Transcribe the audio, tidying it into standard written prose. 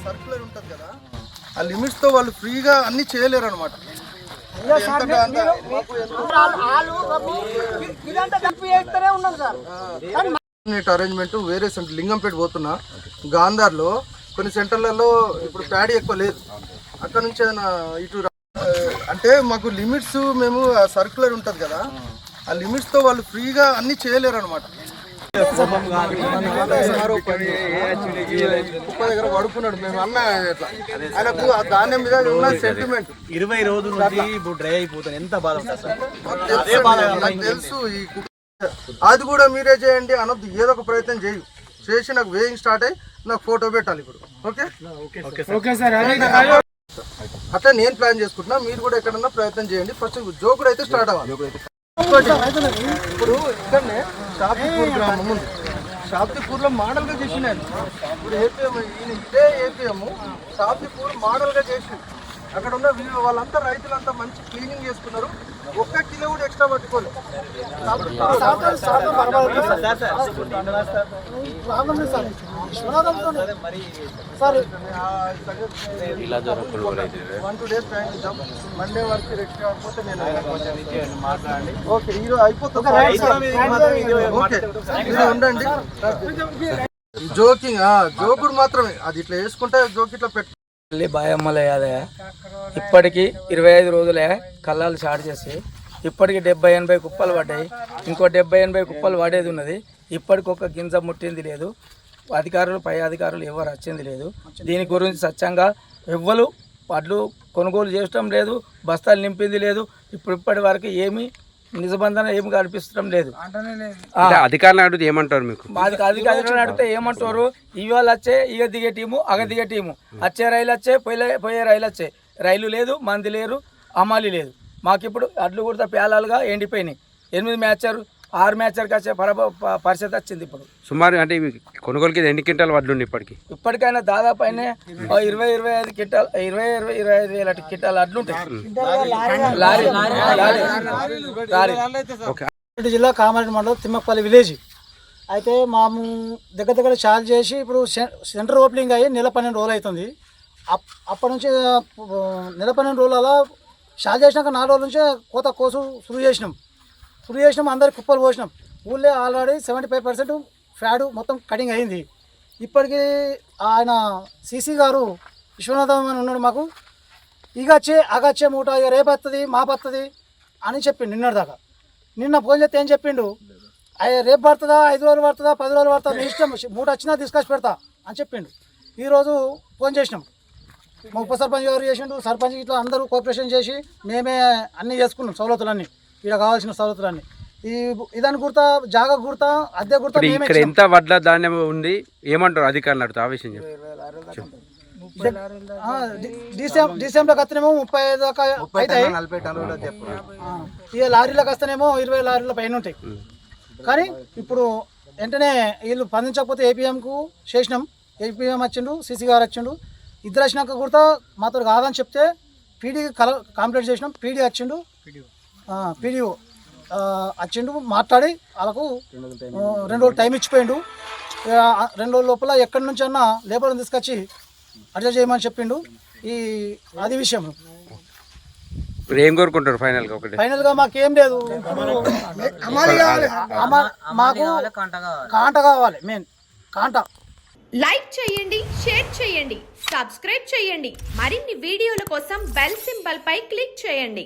Circular ఉంటుంది కదా, ఆ లిమిట్స్ తో వాళ్ళు ఫ్రీగా అన్ని చేయలేరు అనమాట. అరేంజ్మెంట్ వేరే సెంటర్ లింగంపేట పోతున్నా గాంధార్లో కొన్ని సెంటర్లలో ఇప్పుడు ప్యాడీ ఎక్కువ లేదు, అక్కడ నుంచి ఇటు అంటే మాకు లిమిట్స్ మేము సర్క్యులర్ ఉంటుంది కదా, ఆ లిమిట్స్ తో వాళ్ళు ఫ్రీగా అన్ని చేయలేరు అనమాట. దగ్గర పడుకున్నాడు, మేము అన్న ఆయనకు ఆ ధాన్యం మీద ఉన్న సెంటిమెంట్ 20 రోజుల నుంచి ఇప్పుడు డ్రై అయిపోతుంది. ఎంత బాధ నాకు తెలుసు. ఈ అది కూడా మీరే చేయండి అనొద్దు, ఏదో ఒక ప్రయత్నం చేసి నాకు వేయింగ్ స్టార్ట్ అయ్యి నాకు ఫోటో పెట్టాలి ఇప్పుడు. ఓకే అట్లా నేను ప్లాన్ చేసుకుంటున్నా, మీరు కూడా ఎక్కడన్నా ప్రయత్నం చేయండి. ఫస్ట్ జోకుడు అయితే స్టార్ట్ అవ్వాలి. ఇప్పుడు ఇక్కడనే షాబ్దీపూర్ గ్రామం ఉంది, షాబ్దీపూర్లో మోడల్గా చేసినాను. ఇప్పుడు ఏపీఎం ఇదే ఏపీఎం షాబ్దీపూర్ మోడల్గా చేసింది. అక్కడ ఉన్న వాళ్ళంతా రైతులంతా మంచి క్లీనింగ్ చేసుకున్నారు, ఒక్క కిలో కూడా ఎక్స్ట్రా పట్టుకోలేదు. మండే వరకు రెస్ట్ కాకపోతే నేను మాట్లాడండి. ఓకే ఈరోజు అయిపోతుంది. ఓకే ఉండండి. జోకుడు మాత్రమే, అది ఇట్లా వేసుకుంటే జోకి ఇట్లా పెట్టు. బాయమ్మల యాదయ్య ఇప్పటికి 25 రోజులే కళ్ళాలు స్టార్ట్ చేసి ఇప్పటికి 70-80 కుప్పలు పడ్డాయి. ఇంకో 70-80 కుప్పలు పడేది ఉన్నది. ఇప్పటికి ఒక గింజ ముట్టింది లేదు. అధికారులు పై అధికారులు ఎవరు వచ్చింది లేదు. దీని గురించి స్వచ్ఛంగా ఎవ్వరు వడ్లు కొనుగోలు చేయటం లేదు, బస్తాలు నింపింది లేదు. ఇప్పటి వరకు ఏమీ నిజబంధన ఏమి కనిపించడం లేదు. అధికారులు అడిగితే ఏమంటారు? మీకు అధికారులను అడిగితే ఏమంటారు? ఇవాళ వచ్చే ఇక దిగే టీము, అగ దిగే టీము, వచ్చే రైలు వచ్చే పోయే రైలు వచ్చే, రైలు లేదు, మంది లేరు, అమ్మాలి లేదు. మాకు ఇప్పుడు అడ్లు కూడా పేలాలుగా ఎండిపోయినాయి. 8 మ్యాచర్ 6 మ్యాచర్కి వచ్చే పరిస్థితి వచ్చింది. ఇప్పుడు సుమారు అంటే కొనుగోలుకి ఎన్ని క్వింటాలు వడ్లు ఉన్నాయి ఇప్పటికైనా దాదాపు 20-25 క్వింటాల్ 20-25 వేల క్వింటాల్ అడ్లు ఉంటాయి. జిల్లా కామారెడ్డి మండలం తిమ్మపల్లి విలేజ్ అయితే మాము దగ్గర చాలు చేసి ఇప్పుడు సెంటర్ ఓపెనింగ్ అయ్యి నెల 12 రోజులు అవుతుంది. అప్పటి నుంచి నెల 12 రోజులు అలా షాల్ చేసినాక 4 రోజుల నుంచే కోత కోసు శురు చేసినాం. అందరికి కుప్పలు పోసినాం. ఊళ్ళో ఆల్రెడీ 75% ఫ్యాడు మొత్తం కటింగ్ అయింది. ఇప్పటికీ ఆయన సీసీ గారు విశ్వనాథం అని ఉన్నాడు, మాకు అగచ్చే మూట ఇక రేపు వస్తుంది మాపు వస్తుంది అని చెప్పిండు. నిన్న ఫోన్ చేస్తే ఏం చెప్పిండు, రేపు పడుతుందా 5 రోజులు పడుతుందా 10 రోజులు పడుతుందా మీ ఇష్టం, మూట వచ్చినా తీసుకొచ్చి పెడతా అని చెప్పిండు. ఈరోజు ఫోన్ చేసినాం, మా ఉప సర్పంచ్ గారు చేసిండు, సర్పంచ్ ఇట్లా అందరూ కోఆపరేషన్ చేసి మేమే అన్నీ చేసుకున్నాం. సౌలతులన్నీ ఇక్కడ కావాల్సిన సౌలతులన్నీ ఇదాని గుర్తా జాగా గుర్తా అద్దె గుర్తా ఇక్కడ ఎంత వడ్ల ధాన్యం ఉంది ఏమంటారు అధికారులు అడుగుతా ఆ విషయం డిసెంబర్కి వస్తేనేమో 35 దాకా అవుతాయి. ఇక లారీలకు వస్తేనేమో 20 లారీల పైన ఉంటాయి. కానీ ఇప్పుడు వెంటనే వీళ్ళు స్పందించకపోతే ఏపీఎంకు చేసినాం. ఏపీఎం వచ్చిండు, సీసీ గారు వచ్చిండు. ఇద్దరు వచ్చినాక కూడా మాతో కాదని చెప్తే పీడీ కంప్లైంట్ చేసినాం. పీడీ వచ్చిండు, పీడీఓ వచ్చిండు, మాట్లాడి వాళ్ళకు 2 రోజులు టైం ఇచ్చిపోయిండు. 2 రోజుల లోపల ఎక్కడి నుంచి అన్నా లేబర్ని తీసుకొచ్చి అడ్జస్ట్ చేయమని చెప్పిండు. అది విషయం. ఇప్పుడు ఏం కోరుకుంటారు ఫైనల్గా ఒకటి? ఫైనల్ గా మాకేం లేదు, మాకు కాంట కావాలి, మెయిన్ కాంట. లైక్ చేయండి, షేర్ చేయండి, సబ్స్క్రైబ్ చేయండి. మరిన్ని వీడియోల కోసం బెల్ సింబల్ పై క్లిక్ చేయండి.